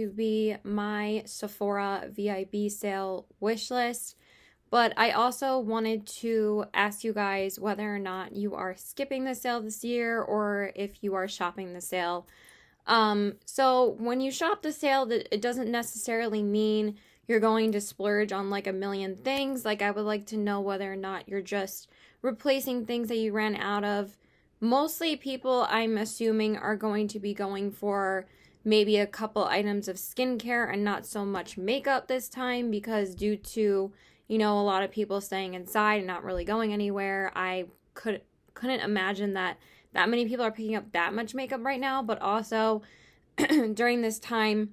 to be my Sephora VIB sale wish list. But I also wanted to ask you guys whether or not you are skipping the sale this year or if you are shopping the sale. So when you shop the sale, it doesn't necessarily mean you're going to splurge on like a million things. Like I would like to know whether or not you're just replacing things that you ran out of. Mostly people, I'm assuming, are going to be going for maybe a couple items of skincare and not so much makeup this time because due to, a lot of people staying inside and not really going anywhere, I couldn't imagine that many people are picking up that much makeup right now. But also during this time,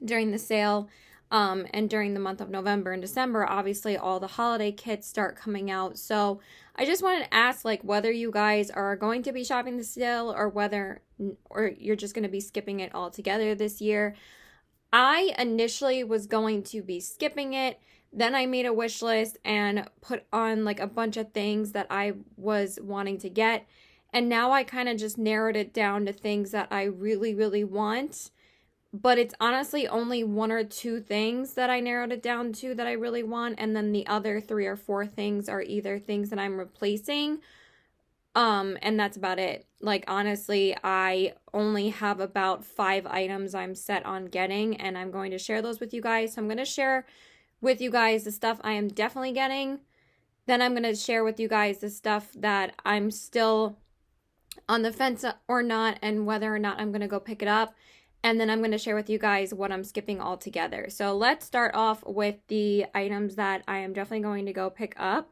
during the sale, and during the month of November and December, obviously all the holiday kits start coming out. So I just wanted to ask like whether you guys are going to be shopping the sale or you're just going to be skipping it altogether this year. I initially was going to be skipping it. Then I made a wish list and put on like a bunch of things that I was wanting to get. And now I kind of just narrowed it down to things that I really, really want. But it's honestly only one or two things that I narrowed it down to that I really want. And then the other 3 or 4 things are either things that I'm replacing. And that's about it. Like, honestly, I only have about 5 items I'm set on getting. And I'm going to share those with you guys. So I'm going to share with you guys the stuff I am definitely getting. Then I'm going to share with you guys the stuff that I'm still on the fence or not, and whether or not I'm going to go pick it up. And then I'm going to share with you guys what I'm skipping altogether. So let's start off with the items that I am definitely going to go pick up.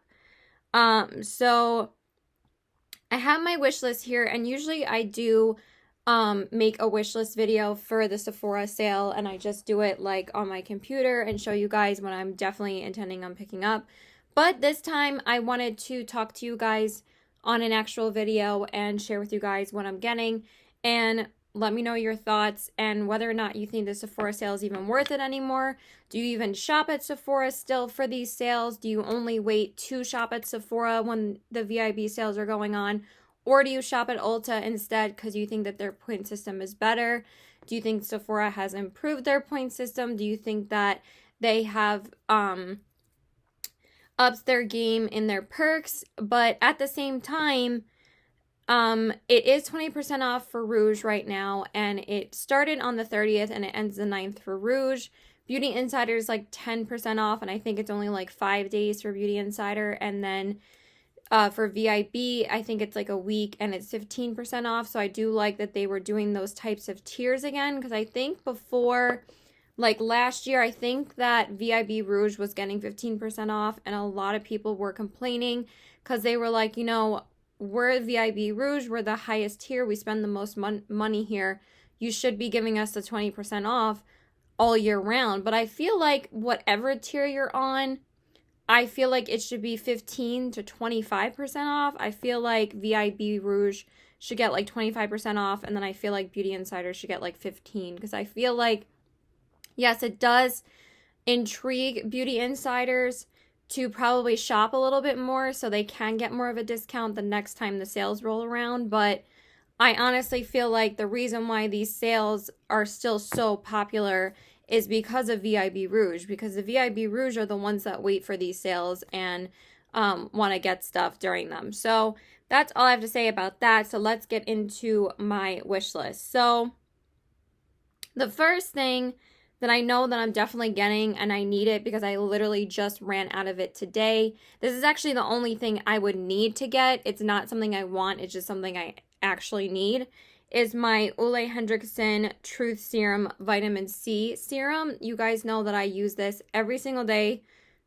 So I have my wish list here, and usually I do make a wish list video for the Sephora sale, and I just do it like on my computer and show you guys what I'm definitely intending on picking up. But this time I wanted to talk to you guys on an actual video and share with you guys what I'm getting, and let me know your thoughts and whether or not you think the Sephora sale is even worth it anymore. Do you even shop at Sephora still for these sales? Do you only wait to shop at Sephora when the VIB sales are going on? Or do you shop at Ulta instead because you think that their point system is better? Do you think Sephora has improved their point system? Do you think that they have upped their game in their perks? But at the same time, it is 20% off for Rouge right now, and it started on the 30th and it ends the 9th for Rouge. Beauty Insider is like 10% off, and I think it's only like 5 days for Beauty Insider. And then for VIB, I think it's like a week and it's 15% off. So I do like that they were doing those types of tiers again, because I think before, like last year, I think that VIB Rouge was getting 15% off, and a lot of people were complaining because they were like, we're VIB Rouge, we're the highest tier, we spend the most money here. You should be giving us the 20% off all year round. But I feel like whatever tier you're on, I feel like it should be 15 to 25% off. I feel like VIB Rouge should get like 25% off, and then I feel like Beauty Insider should get like 15, because I feel like, yes, it does intrigue beauty insiders to probably shop a little bit more so they can get more of a discount the next time the sales roll around. But I honestly feel like the reason why these sales are still so popular is because of VIB Rouge, because the VIB Rouge are the ones that wait for these sales and want to get stuff during them. So that's all I have to say about that. So let's get into my wish list. So the first thing that I know that I'm definitely getting, and I need it because I literally just ran out of it today. This is actually the only thing I would need to get. It's not something I want, it's just something I actually need. Is my Ole Hendrickson Truth Serum Vitamin C Serum. You guys know that I use this every single day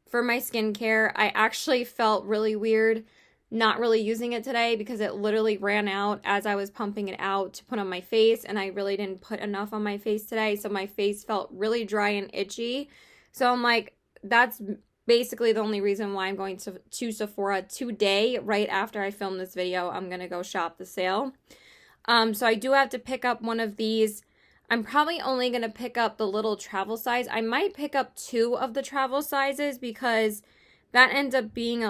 for my skincare. I actually felt really weird not really using it today because it literally ran out as I was pumping it out to put on my face, and I really didn't put enough on my face today, so my face felt really dry and itchy. So I'm like, that's basically the only reason why I'm going to Sephora today. Right after I film this video, I'm gonna go shop the sale. So I do have to pick up one of these. I'm probably only gonna pick up the little travel size. I might pick up 2 of the travel sizes because that ends up being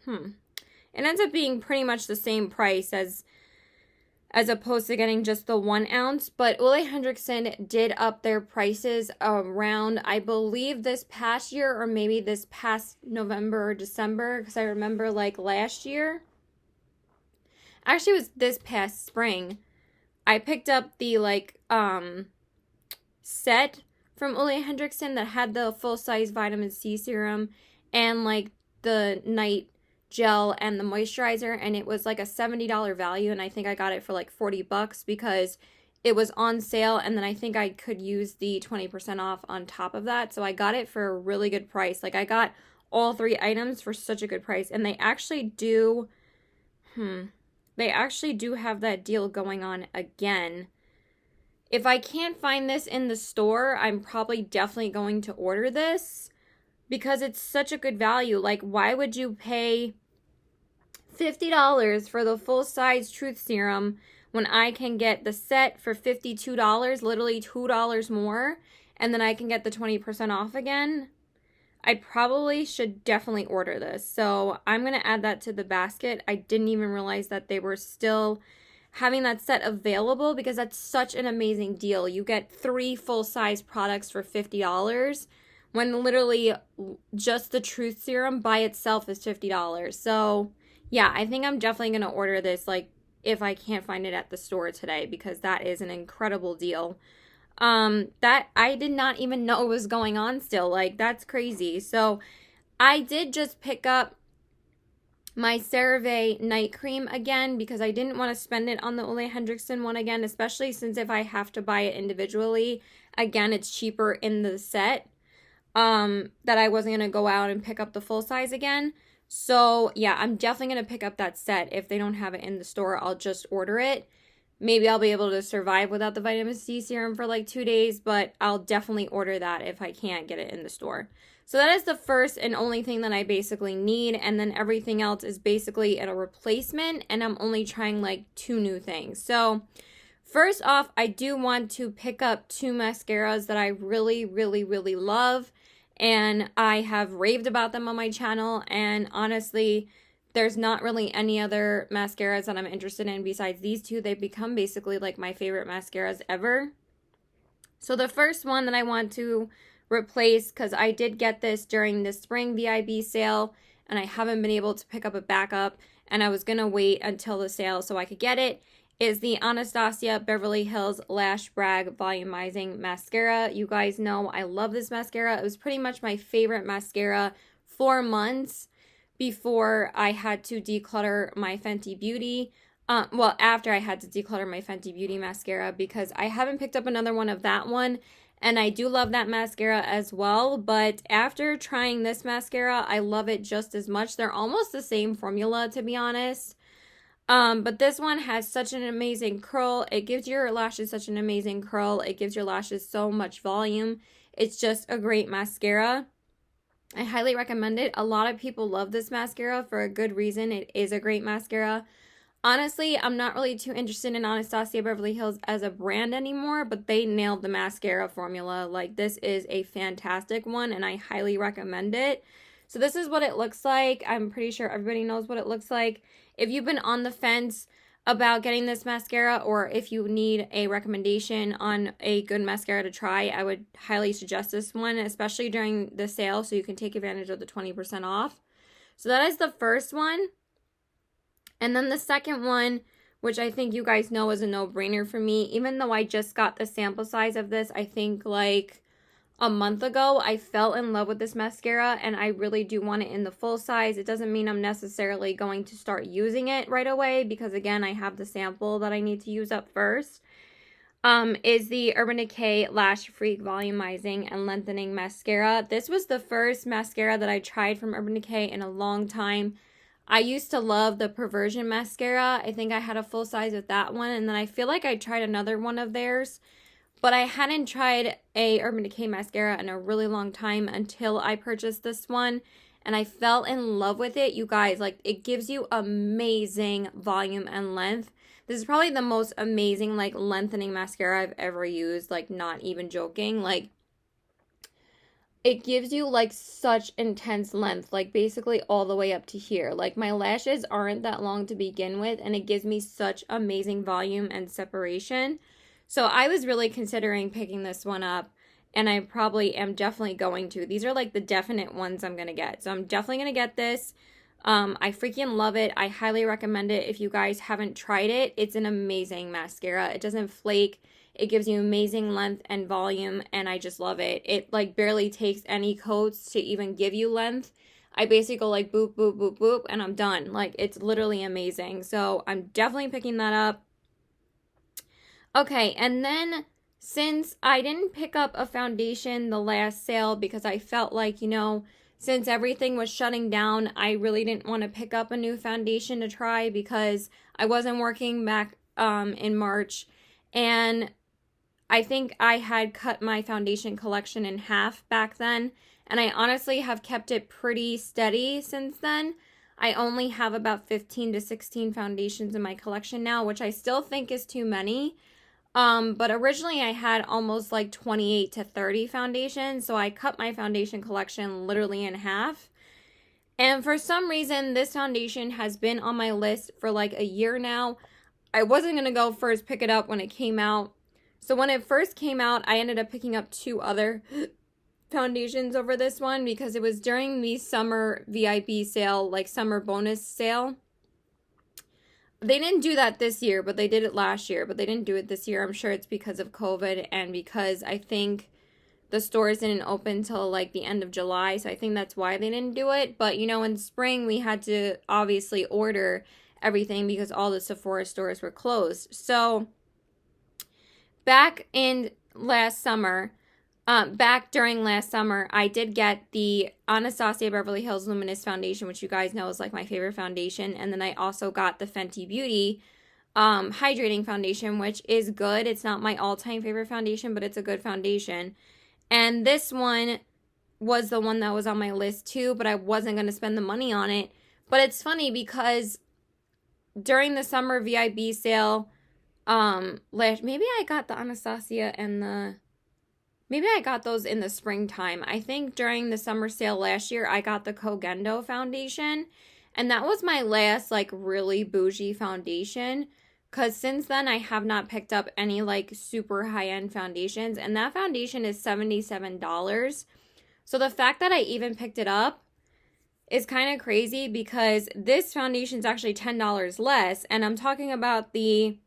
it ends up being pretty much the same price as as opposed to getting just the 1 ounce. But Ole Hendrickson did up their prices around, I believe, this past year, or maybe this past November or December, because I remember like last year, actually it was this past spring, I picked up the like set from Ole Hendrickson that had the full-size vitamin C serum and like the night gel and the moisturizer, and it was like a $70 value, and I think I got it for like $40 because it was on sale, and then I think I could use the 20% off on top of that. So I got it for a really good price. Like, I got all 3 items for such a good price, and they actually do have that deal going on again. If I can't find this in the store, I'm probably definitely going to order this because it's such a good value. Like, why would you pay $50 for the full-size Truth Serum when I can get the set for $52, literally $2 more, and then I can get the 20% off again? I probably should definitely order this. So I'm going to add that to the basket. I didn't even realize that they were still having that set available because that's such an amazing deal. You get 3 full-size products for $50 when literally just the Truth Serum by itself is $50. So yeah, I think I'm definitely going to order this, like, if I can't find it at the store today, because that is an incredible deal. That I did not even know was going on still. Like, that's crazy. So I did just pick up my CeraVe night cream again because I didn't want to spend it on the Ole Hendrickson one again, especially since if I have to buy it individually, again, it's cheaper in the set, that I wasn't going to go out and pick up the full size again. So yeah, I'm definitely going to pick up that set. If they don't have it in the store, I'll just order it. Maybe I'll be able to survive without the vitamin C serum for like 2 days, but I'll definitely order that if I can't get it in the store. So that is the first and only thing that I basically need, and then everything else is basically a replacement, and I'm only trying like 2 new things. So first off, I do want to pick up 2 mascaras that I really, really, really love, and I have raved about them on my channel, and honestly, there's not really any other mascaras that I'm interested in besides these 2. They've become basically like my favorite mascaras ever. So the first one that I want to replace, because I did get this during the spring VIB sale, and I haven't been able to pick up a backup, and I was going to wait until the sale so I could get it, is the Anastasia Beverly Hills Lash Brag Volumizing Mascara. You guys know I love this mascara. It was pretty much my favorite mascara for months before I had to declutter my Fenty Beauty. Well, after I had to declutter my Fenty Beauty mascara, because I haven't picked up another one of that one, and I do love that mascara as well, but after trying this mascara, I love it just as much. They're almost the same formula, to be honest. But this one has such an amazing curl. It gives your lashes such an amazing curl. It gives your lashes so much volume. It's just a great mascara. I highly recommend it. A lot of people love this mascara for a good reason. It is a great mascara. Honestly, I'm not really too interested in Anastasia Beverly Hills as a brand anymore, but they nailed the mascara formula. Like, this is a fantastic one, and I highly recommend it. So this is what it looks like. I'm pretty sure everybody knows what it looks like. If you've been on the fence about getting this mascara, or if you need a recommendation on a good mascara to try, I would highly suggest this one, especially during the sale, so you can take advantage of the 20% off. So that is the first one. And then the second one, which I think you guys know is a no-brainer for me, even though I just got the sample size of this, I think like a month ago, I fell in love with this mascara, and I really do want it in the full size. It doesn't mean I'm necessarily going to start using it right away, because again, I have the sample that I need to use up first. Is the Urban Decay Lash Freak Volumizing and Lengthening Mascara. This was the first mascara that I tried from Urban Decay in a long time. I used to love the Perversion mascara. I think I had a full size with that one, and then I feel like I tried another one of theirs, but I hadn't tried a Urban Decay mascara in a really long time until I purchased this one, and I fell in love with it. You guys, like, it gives you amazing volume and length. This is probably the most amazing, like, lengthening mascara I've ever used, like, not even joking. Like, it gives you like such intense length, like basically all the way up to here. Like my lashes aren't that long to begin with, and it gives me such amazing volume and separation. So I was really considering picking this one up, and I probably am definitely going to. These are like the definite ones I'm going to get. So I'm definitely going to get this. I freaking love it. I highly recommend it if you guys haven't tried it. It's an amazing mascara. It doesn't flake. It gives you amazing length and volume, and I just love it. It like barely takes any coats to even give you length. I basically go like boop, boop, boop, boop, and I'm done. Like, it's literally amazing. So I'm definitely picking that up. Okay, and then since I didn't pick up a foundation the last sale because I felt like, since everything was shutting down, I really didn't want to pick up a new foundation to try because I wasn't working back in March, and I think I had cut my foundation collection in half back then, and I honestly have kept it pretty steady since then. I only have about 15 to 16 foundations in my collection now, which I still think is too many. But originally I had almost like 28 to 30 foundations, so I cut my foundation collection literally in half. And for some reason, this foundation has been on my list for like a year now. I wasn't going to go first pick it up when it came out. So when it first came out, I ended up picking up 2 other foundations over this one because it was during the summer VIB sale, like summer bonus sale. They didn't do that this year, but they did it last year, but they didn't do it this year. I'm sure it's because of COVID and because I think the stores didn't open till like the end of July, so I think that's why they didn't do it. But in spring we had to obviously order everything because all the Sephora stores were closed. So back during last summer, I did get the Anastasia Beverly Hills Luminous Foundation, which you guys know is like my favorite foundation. And then I also got the Fenty Beauty Hydrating Foundation, which is good. It's not my all-time favorite foundation, but it's a good foundation. And this one was the one that was on my list too, but I wasn't going to spend the money on it. But it's funny because during the summer VIB sale, maybe I got the Anastasia and maybe I got those in the springtime. I think during the summer sale last year, I got the Kogendo foundation, and that was my last like really bougie foundation, because since then I have not picked up any like super high-end foundations, and that foundation is $77. So the fact that I even picked it up is kind of crazy because this foundation is actually $10 less, and I'm talking about the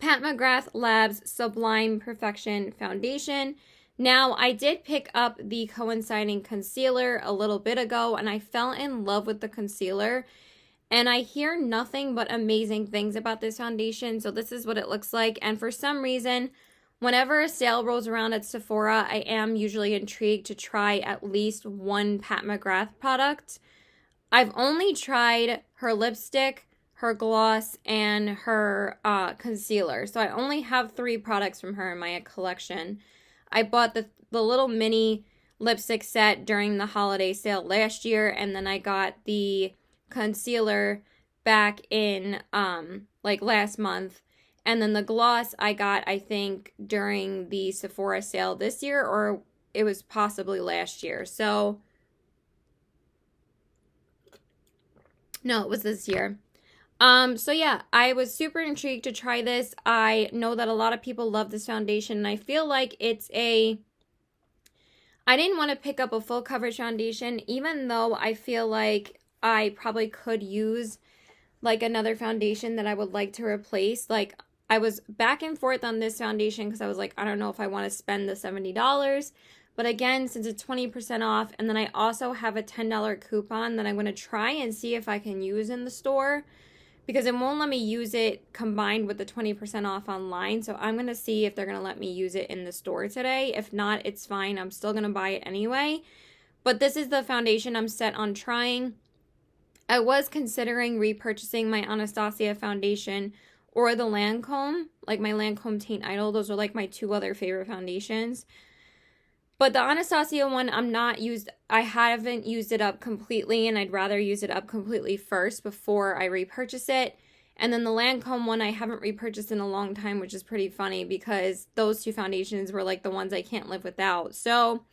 Pat McGrath Labs Sublime Perfection Foundation. Now, I did pick up the coinciding concealer a little bit ago, and I fell in love with the concealer. And I hear nothing but amazing things about this foundation, so this is what it looks like. And for some reason, whenever a sale rolls around at Sephora, I am usually intrigued to try at least one Pat McGrath product. I've only tried her lipstick, her gloss, and her concealer. So I only have 3 products from her in my collection. I bought the little mini lipstick set during the holiday sale last year, and then I got the concealer back in like last month. And then the gloss I got, I think, during the Sephora sale this year, or it was possibly last year. So, no, it was this year. So yeah, I was super intrigued to try this. I know that a lot of people love this foundation, and I feel like I didn't want to pick up a full coverage foundation, even though I feel like I probably could use like another foundation that I would like to replace. Like, I was back and forth on this foundation because I was like, I don't know if I want to spend the $70. But again, since it's 20% off, and then I also have a $10 coupon that I'm going to try and see if I can use in the store, because it won't let me use it combined with the 20% off online. So I'm going to see if they're going to let me use it in the store today. If not, it's fine. I'm still going to buy it anyway. But this is the foundation I'm set on trying. I was considering repurchasing my Anastasia foundation or the Lancome, like my Lancome Teen Idol. Those are like my 2 other favorite foundations. But the Anastasia one, I haven't used it up completely, and I'd rather use it up completely first before I repurchase it. And then the Lancome one, I haven't repurchased in a long time, which is pretty funny because those 2 foundations were like the ones I can't live without. So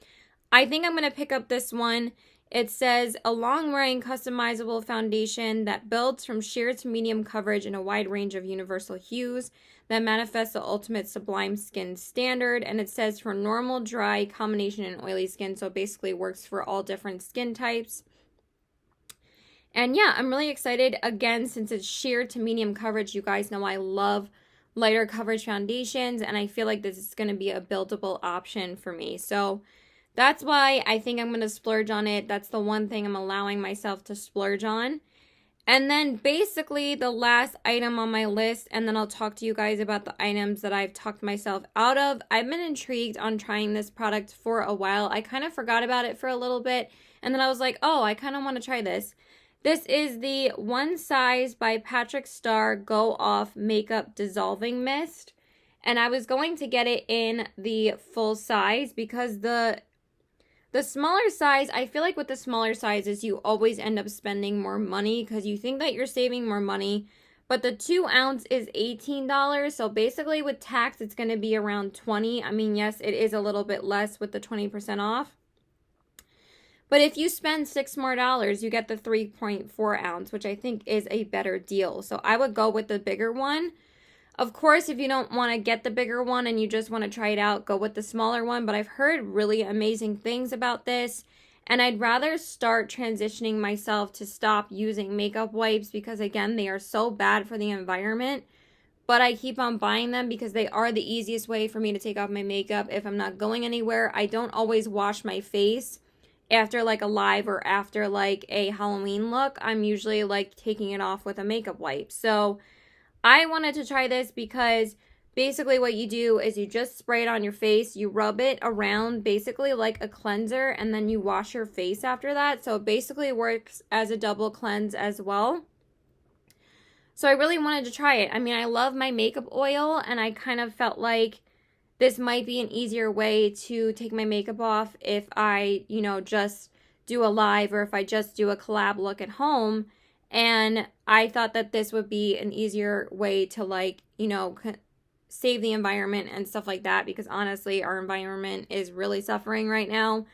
I think I'm going to pick up this one. It says a long-wearing customizable foundation that builds from sheer to medium coverage in a wide range of universal hues that manifests the ultimate sublime skin standard. And it says for normal, dry, combination, and oily skin. So it basically works for all different skin types. And yeah, I'm really excited. Again, since it's sheer to medium coverage, you guys know I love lighter coverage foundations, and I feel like this is going to be a buildable option for me. So that's why I think I'm going to splurge on it. That's the one thing I'm allowing myself to splurge on. And then basically the last item on my list, and then I'll talk to you guys about the items that I've talked myself out of. I've been intrigued on trying this product for a while. I kind of forgot about it for a little bit, and then I was like, oh, I kind of want to try this. This is the One Size by Patrick Starr Go Off Makeup Dissolving Mist. And I was going to get it in the full size because the smaller size, I feel like with the smaller sizes, you always end up spending more money because you think that you're saving more money. But the 2 ounce is $18. So basically with tax, it's going to be around $20. I mean, yes, it is a little bit less with the 20% off. But if you spend $6 more, you get the 3.4 ounce, which I think is a better deal. So I would go with the bigger one. Of course, if you don't want to get the bigger one and you just want to try it out, go with the smaller one. But I've heard really amazing things about this. And I'd rather start transitioning myself to stop using makeup wipes because, again, they are so bad for the environment. But I keep on buying them because they are the easiest way for me to take off my makeup if I'm not going anywhere. I don't always wash my face after like a live or after like a Halloween look. I'm usually like taking it off with a makeup wipe. So I wanted to try this because basically what you do is you just spray it on your face, you rub it around basically like a cleanser, and then you wash your face after that. So it basically works as a double cleanse as well. So I really wanted to try it. I mean, I love my makeup oil, and I kind of felt like this might be an easier way to take my makeup off if I, just do a live or if I just do a collab look at home. And I thought that this would be an easier way to save the environment and stuff like that, because honestly, our environment is really suffering right now.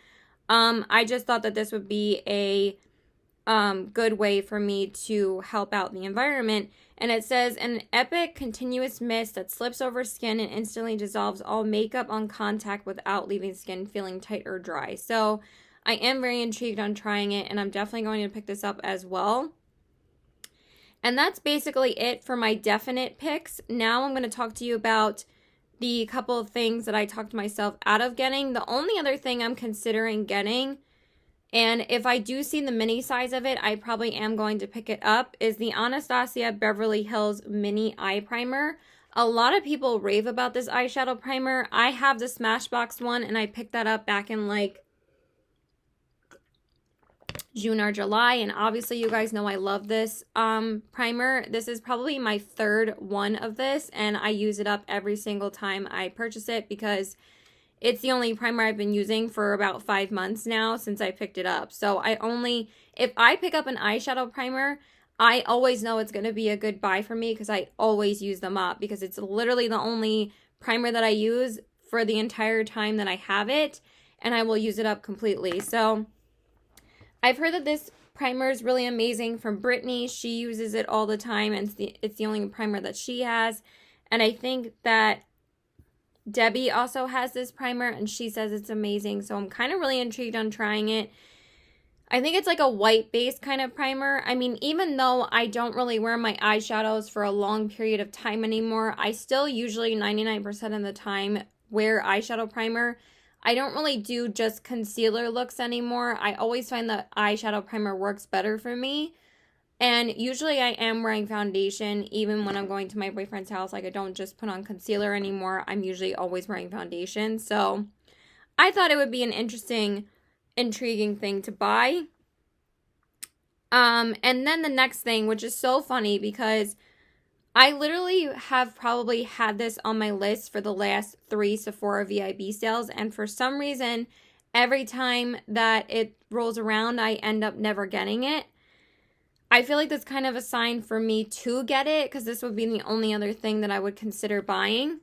I just thought that this would be a good way for me to help out the environment. And it says an epic continuous mist that slips over skin and instantly dissolves all makeup on contact without leaving skin feeling tight or dry. So I am very intrigued on trying it, and I'm definitely going to pick this up as well. And that's basically it for my definite picks. Now I'm going to talk to you about the couple of things that I talked myself out of getting. The only other thing I'm considering getting, and if I do see the mini size of it, I probably am going to pick it up, is the Anastasia Beverly Hills Mini Eye Primer. A lot of people rave about this eyeshadow primer. I have the Smashbox one, and I picked that up back in like June or July, and obviously you guys know I love this primer. This is probably my third one of this, and I use it up every single time I purchase it because it's the only primer I've been using for about 5 months now since I picked it up. So if I pick up an eyeshadow primer, I always know it's going to be a good buy for me because I always use them up because it's literally the only primer that I use for the entire time that I have it, and I will use it up completely. So I've heard that this primer is really amazing from Brittany. She uses it all the time, and it's the only primer that she has. And I think that Debbie also has this primer, and she says it's amazing. So I'm kind of really intrigued on trying it. I think it's like a white-based kind of primer. I mean, even though I don't really wear my eyeshadows for a long period of time anymore, I still usually 99% of the time wear eyeshadow primer. I don't really do just concealer looks anymore. I always find that eyeshadow primer works better for me. And usually I am wearing foundation even when I'm going to my boyfriend's house. Like, I don't just put on concealer anymore. I'm usually always wearing foundation. So I thought it would be an interesting, intriguing thing to buy. And then the next thing, which is so funny because I literally have probably had this on my list for the last 3 Sephora VIB sales, and for some reason, every time that it rolls around, I end up never getting it. I feel like that's kind of a sign for me to get it, because this would be the only other thing that I would consider buying.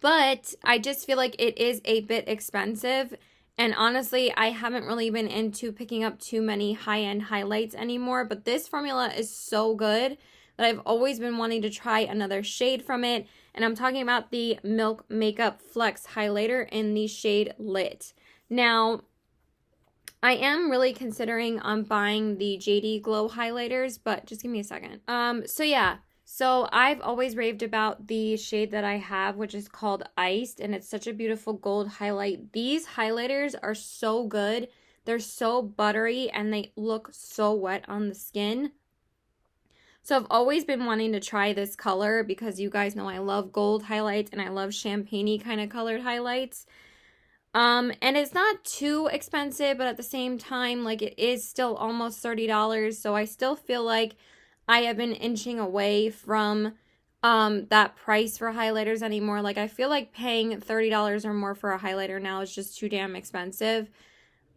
but I just feel like it is a bit expensive. And honestly, I haven't really been into picking up too many high-end highlights anymore, but this formula is so good that I've always been wanting to try another shade from it. And I'm talking about the Milk Makeup Flex Highlighter in the shade Lit. Now, I am really considering buying the JD Glow highlighters, but just give me a second. So I've always raved about the shade that I have, which is called Iced, and it's such a beautiful gold highlight. These highlighters are so good. They're so buttery, and they look so wet on the skin. So I've always been wanting to try this color because you guys know I love gold highlights and I love champagne-y kind of colored highlights. And it's not too expensive, but at the same time, like, it is still almost $30, so I still feel like I have been inching away from that price for highlighters anymore. Like, I feel like paying $30 or more for a highlighter now is just too damn expensive.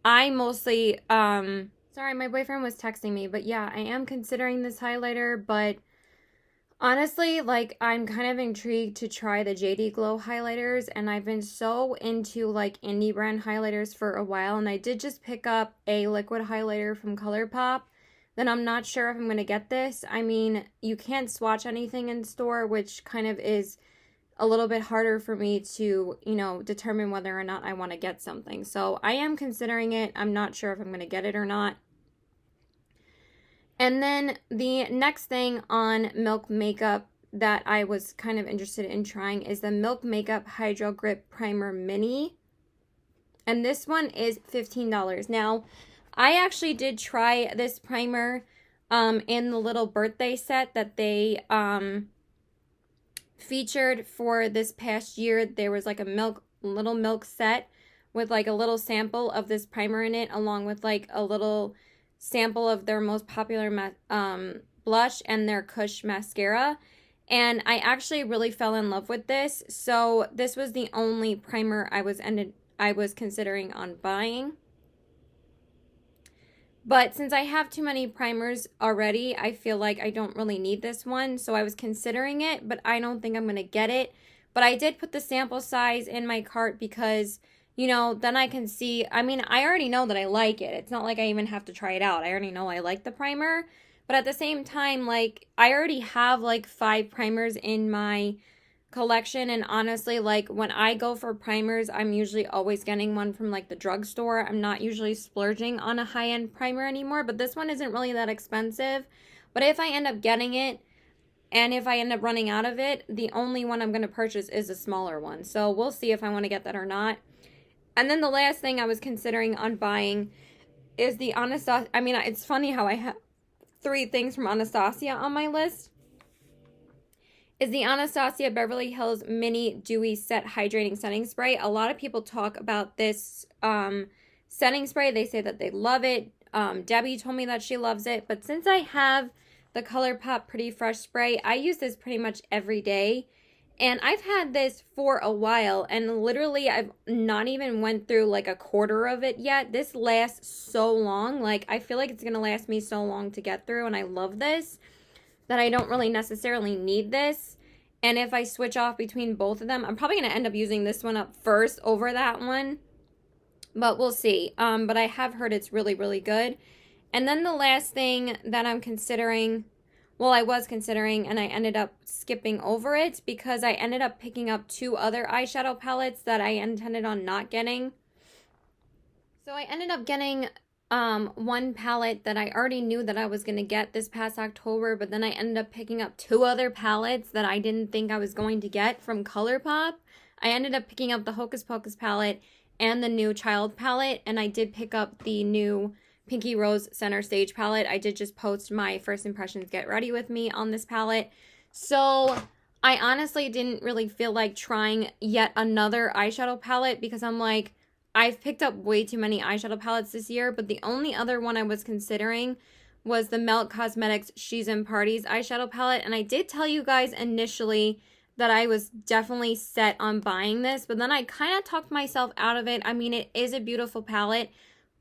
I mostly, sorry, my boyfriend was texting me, but yeah, I am considering this highlighter, but honestly, like, I'm kind of intrigued to try the JD Glow highlighters, and I've been so into, like, indie brand highlighters for a while, and I did just pick up a liquid highlighter from ColourPop. Then I'm not sure if I'm going to get this. I mean, you can't swatch anything in store, which kind of is a little bit harder for me to, you know, determine whether or not I want to get something. So I am considering it. I'm not sure if I'm going to get it or not. And then the next thing on Milk Makeup that I was kind of interested in trying is the Milk Makeup Hydro Grip Primer Mini. And this one is $15. Now, I actually did try this primer in the little birthday set that they featured for this past year. There was like a little milk set with like a little sample of this primer in it, along with like a little sample of their most popular blush and their Kush mascara. And I actually really fell in love with this. So this was the only primer I was considering on buying. But since I have too many primers already, I feel like I don't really need this one. So I was considering it, but I don't think I'm going to get it. But I did put the sample size in my cart because, you know, then I can see. I mean, I already know that I like it. It's not like I even have to try it out. I already know I like the primer. But at the same time, like, I already have like 5 primers in my collection, and honestly, like, when I go for primers, I'm usually always getting one from like the drugstore. I'm not usually splurging on a high-end primer anymore, but this one isn't really that expensive. But if I end up getting it and if I end up running out of it, the only one I'm going to purchase is a smaller one. So we'll see if I want to get that or not. And then the last thing I was considering on buying is the Anastasia. I mean, it's funny how I have 3 things from Anastasia on my list. Is the Anastasia Beverly Hills Mini Dewy Set Hydrating Setting Spray. A lot of people talk about this setting spray. They say that they love it. Debbie told me that she loves it. But since I have the ColourPop Pretty Fresh Spray, I use this pretty much every day. And I've had this for a while. And literally, I've not even went through like a quarter of it yet. This lasts so long. Like, I feel like it's going to last me so long to get through. And I love this, that I don't really necessarily need this. And if I switch off between both of them, I'm probably going to end up using this one up first over that one. But we'll see. But I have heard it's really, really good. And then the last thing that I'm considering, well, I was considering, and I ended up skipping over it because I ended up picking up 2 other eyeshadow palettes that I intended on not getting. So I ended up getting one palette that I already knew that I was going to get this past October, but then I ended up picking up 2 other palettes that I didn't think I was going to get from ColourPop. I ended up picking up the Hocus Pocus palette and the new Child palette, and I did pick up the new Pinky Rose Center Stage palette. I did just post my first impressions get ready with me on this palette. So I honestly didn't really feel like trying yet another eyeshadow palette because I'm like, I've picked up way too many eyeshadow palettes this year, but the only other one I was considering was the Melt Cosmetics She's in Parties eyeshadow palette. And I did tell you guys initially that I was definitely set on buying this, but then I kind of talked myself out of it. I mean, it is a beautiful palette,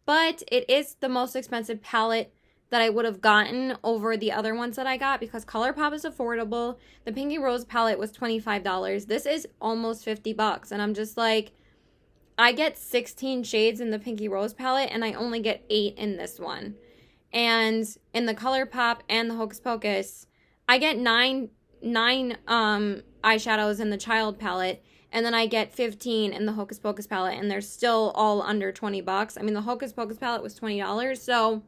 but it is the most expensive palette that I would have gotten over the other ones that I got, because ColourPop is affordable. The Pinky Rose palette was $25. This is almost $50, and I'm just like, I get 16 shades in the Pinky Rose palette, and I only get 8 in this one. And in the ColourPop and the Hocus Pocus, I get nine eyeshadows in the Child palette, and then I get 15 in the Hocus Pocus palette, and they're still all under $20. I mean, the Hocus Pocus palette was $20, so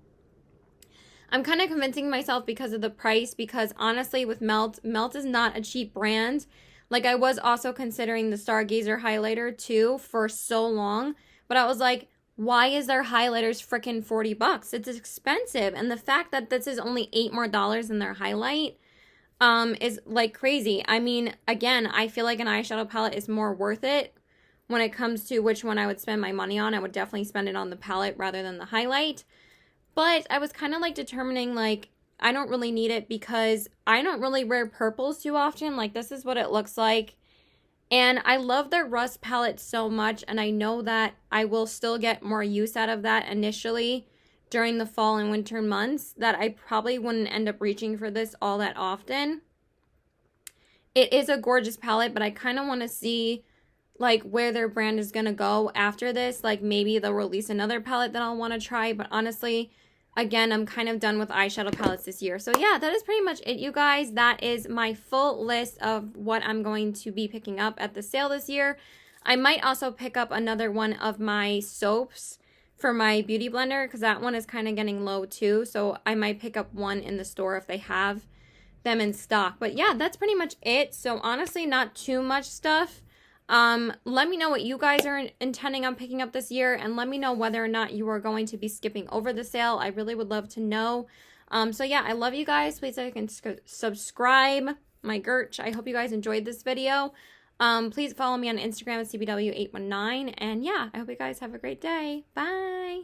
I'm kind of convincing myself because of the price, because honestly with Melt is not a cheap brand. Like, I was also considering the Stargazer highlighter too for so long, but I was like, why is their highlighters freaking $40? It's expensive. And the fact that this is only $8 more than their highlight is like crazy. I mean, again, I feel like an eyeshadow palette is more worth it when it comes to which one I would spend my money on. I would definitely spend it on the palette rather than the highlight. But I was kind of like determining, like, I don't really need it because I don't really wear purples too often. Like, this is what it looks like. And I love their Rust palette so much, and I know that I will still get more use out of that initially during the fall and winter months, that I probably wouldn't end up reaching for this all that often. It is a gorgeous palette, but I kind of want to see like where their brand is going to go after this. Like, maybe they'll release another palette that I'll want to try, but honestly, again, I'm kind of done with eyeshadow palettes this year. So yeah, that is pretty much it, you guys. That is my full list of what I'm going to be picking up at the sale this year. I might also pick up another one of my soaps for my beauty blender, because that one is kind of getting low too. So I might pick up one in the store if they have them in stock. But yeah, that's pretty much it. So honestly, not too much stuff. Let me know what you guys are intending on picking up this year, and let me know whether or not you are going to be skipping over the sale. I really would love to know. So yeah, I love you guys. Please like and subscribe, my Gertch. I hope you guys enjoyed this video. Please follow me on Instagram at CBW819, and yeah, I hope you guys have a great day. Bye.